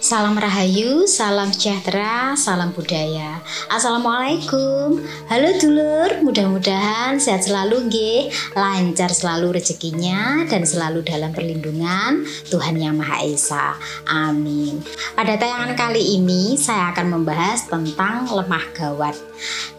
Salam Rahayu, salam sejahtera, salam budaya. Assalamualaikum. Halo dulur, mudah-mudahan sehat selalu nggih, lancar selalu rezekinya dan selalu dalam perlindungan Tuhan Yang Maha Esa. Amin. Pada tayangan kali ini saya akan membahas tentang lemah gawat,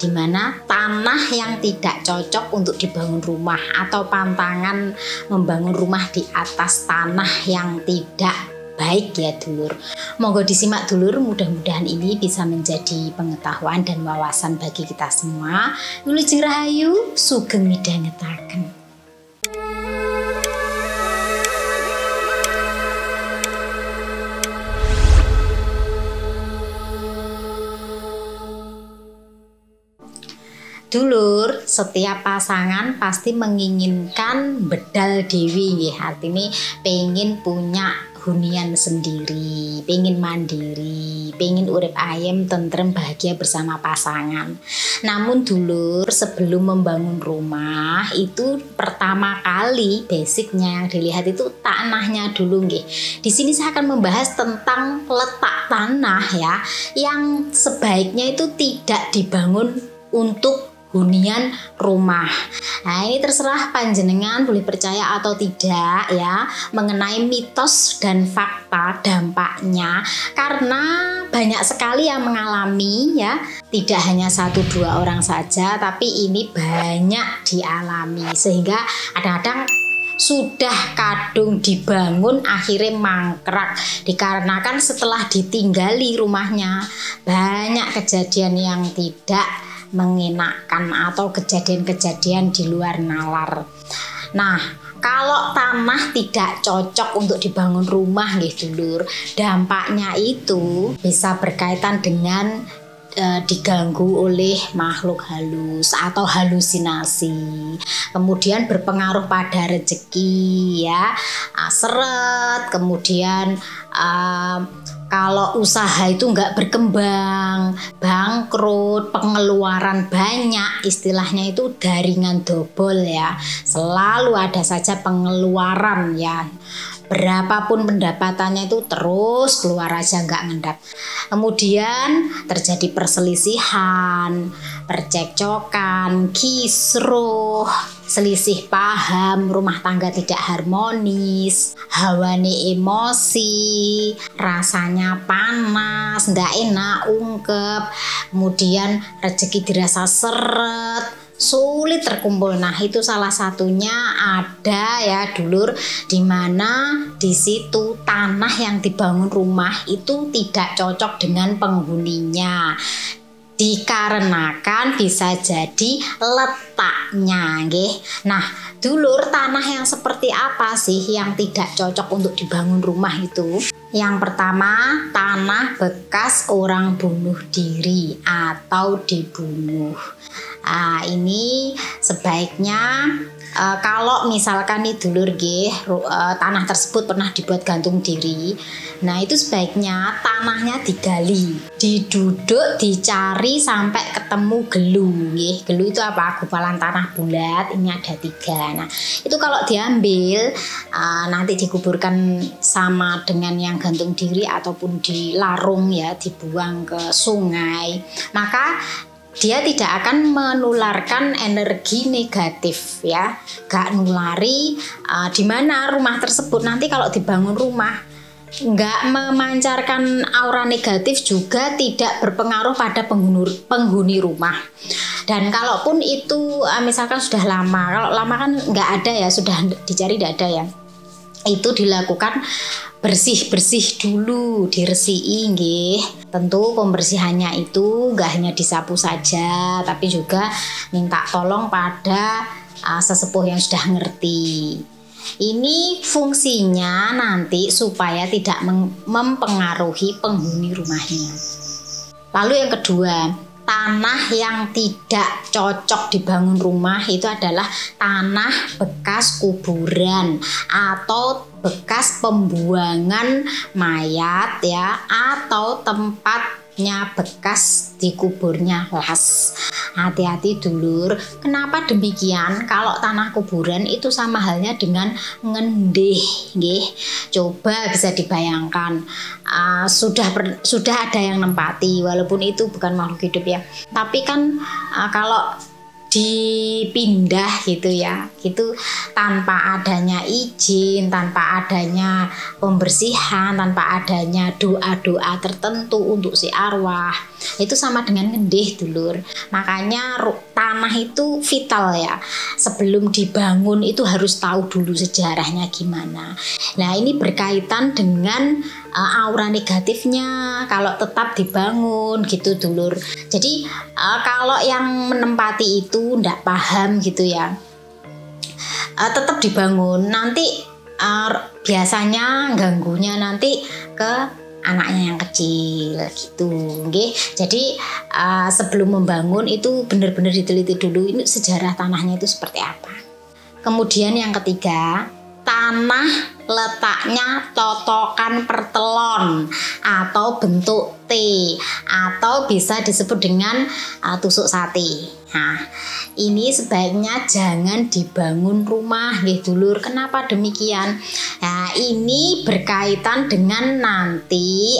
di mana tanah yang tidak cocok untuk dibangun rumah atau pantangan membangun rumah di atas tanah yang tidak baik ya dulur. Monggo disimak dulur, mudah-mudahan ini bisa menjadi pengetahuan dan wawasan bagi kita semua. Wilujeng Rahayu, sugeng midhangetaken. Dulur, setiap pasangan pasti menginginkan bedal dewi nggih, artinya pengen punya hunian sendiri, pengen mandiri, pengen urip ayem, tentrem, bahagia bersama pasangan. Namun dulur, sebelum membangun rumah itu pertama kali basicnya yang dilihat itu tanahnya dulu nggih. Di sini saya akan membahas tentang letak tanah ya, yang sebaiknya itu tidak dibangun untuk hunian rumah. Nah, ini terserah panjenengan boleh percaya atau tidak ya mengenai mitos dan fakta dampaknya, karena banyak sekali yang mengalami ya, tidak hanya 1-2 orang saja, tapi ini banyak dialami sehingga kadang-kadang sudah kadung dibangun akhirnya mangkrak dikarenakan setelah ditinggali rumahnya banyak kejadian yang tidak mengenakan atau kejadian-kejadian di luar nalar. Nah, kalau tanah tidak cocok untuk dibangun rumah nggih dulur, dampaknya itu bisa berkaitan dengan diganggu oleh makhluk halus atau halusinasi, kemudian berpengaruh pada rezeki ya, seret, kemudian kalau usaha itu nggak berkembang, bangkrut, pengeluaran banyak, istilahnya itu daringan dobol ya, selalu ada saja pengeluaran ya. Berapapun pendapatannya itu terus keluar aja nggak ngendap. Kemudian terjadi perselisihan, percekcokan, kisruh, selisih paham, rumah tangga tidak harmonis, hawane emosi, rasanya panas, nggak enak, ungkep, kemudian rezeki dirasa seret, sulit terkumpul. Nah, itu salah satunya ada ya dulur, di mana di situ tanah yang dibangun rumah itu tidak cocok dengan penghuninya. Dikarenakan bisa jadi letaknya nggih. Nah, dulur, tanah yang seperti apa sih yang tidak cocok untuk dibangun rumah itu? Yang pertama, tanah bekas orang bunuh diri atau dibunuh. Ini sebaiknya kalau misalkan nih dulur nggih, tanah tersebut pernah dibuat gantung diri. Nah, itu sebaiknya tanahnya digali, diduduk, dicari sampai ketemu gelu nggih. Gelu itu apa? Gumpalan tanah bulat, ini ada 3. Nah, itu kalau diambil nanti dikuburkan sama dengan yang gantung diri ataupun dilarung ya, dibuang ke sungai, maka dia tidak akan menularkan energi negatif ya, gak nulari di mana rumah tersebut nanti kalau dibangun rumah nggak memancarkan aura negatif, juga tidak berpengaruh pada penghuni rumah. Dan kalaupun itu misalkan sudah lama, kalau lama kan nggak ada ya, sudah dicari tidak ada ya, itu dilakukan bersih-bersih dulu, diresiki nggih. Tentu pembersihannya itu nggak hanya disapu saja, tapi juga minta tolong pada sesepuh yang sudah ngerti. Ini fungsinya nanti supaya tidak mempengaruhi penghuni rumahnya. Lalu yang kedua, tanah yang tidak cocok dibangun rumah itu adalah tanah bekas kuburan atau bekas pembuangan mayat ya, atau tempat tempatnya bekas dikuburnya las. Hati-hati dulur. Kenapa demikian? Kalau tanah kuburan itu sama halnya dengan ngendih, nggih. Coba bisa dibayangkan, sudah ada yang nempati, walaupun itu bukan makhluk hidup ya. Tapi kan kalau dipindah gitu ya, gitu tanpa adanya izin, tanpa adanya pembersihan, tanpa adanya doa-doa tertentu untuk si arwah, itu sama dengan ngendih dulur. Makanya tanah itu vital ya, sebelum dibangun itu harus tahu dulu sejarahnya gimana. Nah ini berkaitan dengan aura negatifnya kalau tetap dibangun gitu dulur. Jadi kalau yang menempati itu ndak paham gitu ya, tetap dibangun, nanti biasanya ganggunya nanti ke anaknya yang kecil gitu, nggih. Jadi sebelum membangun itu benar-benar diteliti dulu ini sejarah tanahnya itu seperti apa. Kemudian yang ketiga, tanah letaknya totokan pertelon atau bentuk T atau bisa disebut dengan tusuk sate. Nah, ini sebaiknya jangan dibangun rumah nggih dulur. Kenapa demikian? Nah, ini berkaitan dengan nanti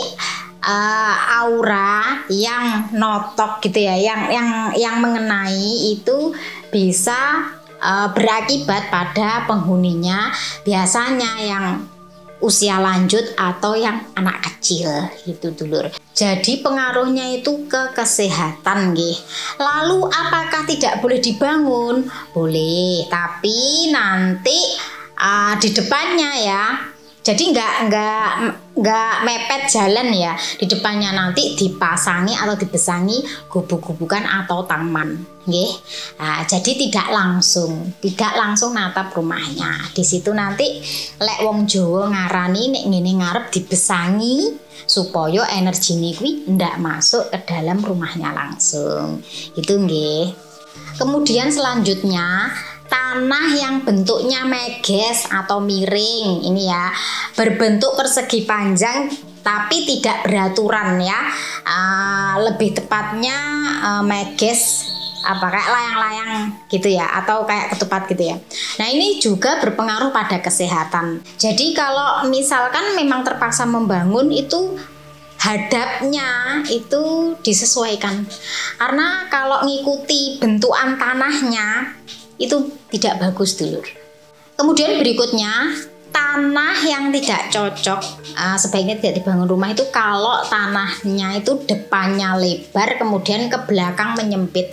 aura yang notok gitu ya, yang mengenai itu bisa berakibat pada penghuninya, biasanya yang usia lanjut atau yang anak kecil gitu dulur. Jadi pengaruhnya itu ke kesehatan nggih. Lalu apakah tidak boleh dibangun? Boleh, tapi nanti di depannya ya. Jadi nggak mepet jalan ya. Di depannya nanti dipasangi atau dibesangi gubuk-gubukan atau taman, nggih. Nah, jadi tidak langsung natap rumahnya. Di situ nanti lek wong Jawa ngarani nek ngene ngarep dibesangi supaya energi kuwi ndak masuk ke dalam rumahnya langsung. Itu nggih. Kemudian selanjutnya tanah yang bentuknya meges atau miring ini ya, berbentuk persegi panjang tapi tidak beraturan ya, lebih tepatnya meges kayak layang-layang gitu ya, atau kayak ketupat gitu ya. Nah ini juga berpengaruh pada kesehatan. Jadi kalau misalkan memang terpaksa membangun itu hadapnya itu disesuaikan, karena kalau ngikuti bentukan tanahnya itu tidak bagus dulur. Kemudian berikutnya, tanah yang tidak cocok sebaiknya tidak dibangun rumah itu kalau tanahnya itu depannya lebar kemudian ke belakang menyempit.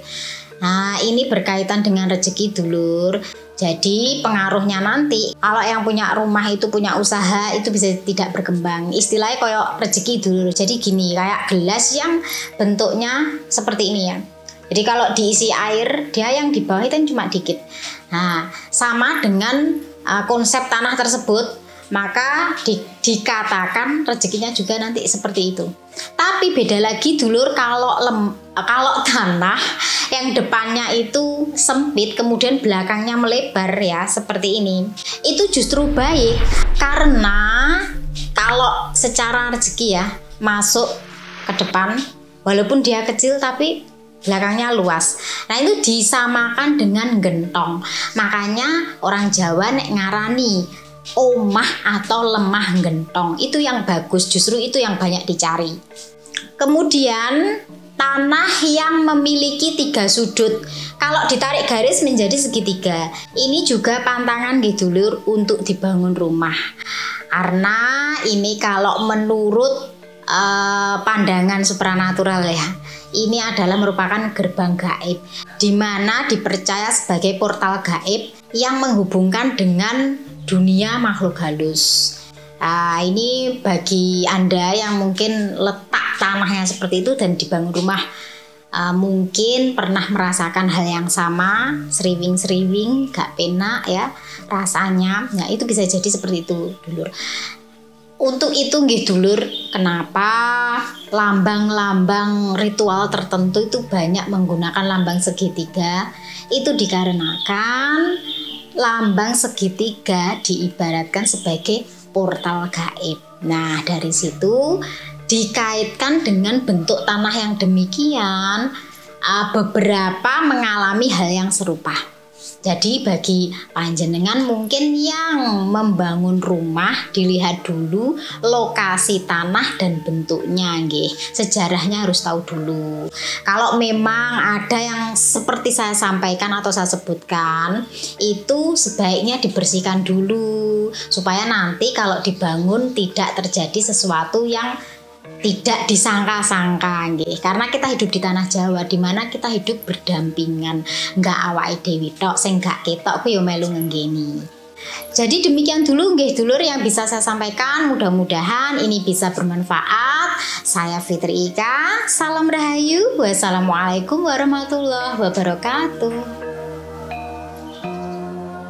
Nah ini berkaitan dengan rezeki dulur. Jadi pengaruhnya nanti kalau yang punya rumah itu punya usaha itu bisa tidak berkembang. Istilahnya kayak rezeki dulur. Jadi gini, kayak gelas yang bentuknya seperti ini ya. Jadi kalau diisi air, dia yang di bawah itu cuma dikit. Nah, sama dengan konsep tanah tersebut, maka dikatakan rezekinya juga nanti seperti itu. Tapi beda lagi dulur kalau tanah yang depannya itu sempit, kemudian belakangnya melebar ya, seperti ini. Itu justru baik, karena kalau secara rezeki ya, masuk ke depan, walaupun dia kecil tapi belakangnya luas. Nah itu disamakan dengan gentong. Makanya orang Jawa nek ngarani omah atau lemah gentong. Itu yang bagus, justru itu yang banyak dicari. Kemudian tanah yang memiliki 3 sudut. Kalau ditarik garis menjadi segitiga. Ini juga pantangan gitu dulur untuk dibangun rumah. Karena ini kalau menurut pandangan supranatural ya, ini adalah merupakan gerbang gaib, di mana dipercaya sebagai portal gaib yang menghubungkan dengan dunia makhluk halus. Ini bagi Anda yang mungkin letak tanahnya seperti itu dan dibangun rumah, mungkin pernah merasakan hal yang sama, seriwing-seriwing, gak penak ya rasanya. Nah itu bisa jadi seperti itu dulur. Untuk itu nggih dulur, kenapa lambang-lambang ritual tertentu itu banyak menggunakan lambang segitiga? Itu dikarenakan lambang segitiga diibaratkan sebagai portal gaib. Nah, dari situ dikaitkan dengan bentuk tanah yang demikian, beberapa mengalami hal yang serupa. Jadi bagi panjenengan mungkin yang membangun rumah, dilihat dulu lokasi tanah dan bentuknya nggih. Sejarahnya harus tahu dulu. Kalau memang ada yang seperti saya sampaikan atau saya sebutkan, itu sebaiknya dibersihkan dulu supaya nanti kalau dibangun tidak terjadi sesuatu yang tidak disangka-sangka nggih. Karena kita hidup di tanah Jawa di mana kita hidup berdampingan, nggak awake dhewe tok sing gak ketok ku yo melu ngenggeni. Jadi demikian dulu nggih dulur yang bisa saya sampaikan, mudah-mudahan ini bisa bermanfaat. Saya Fitri Ika, salam rahayu, wassalamualaikum warahmatullahi wabarakatuh.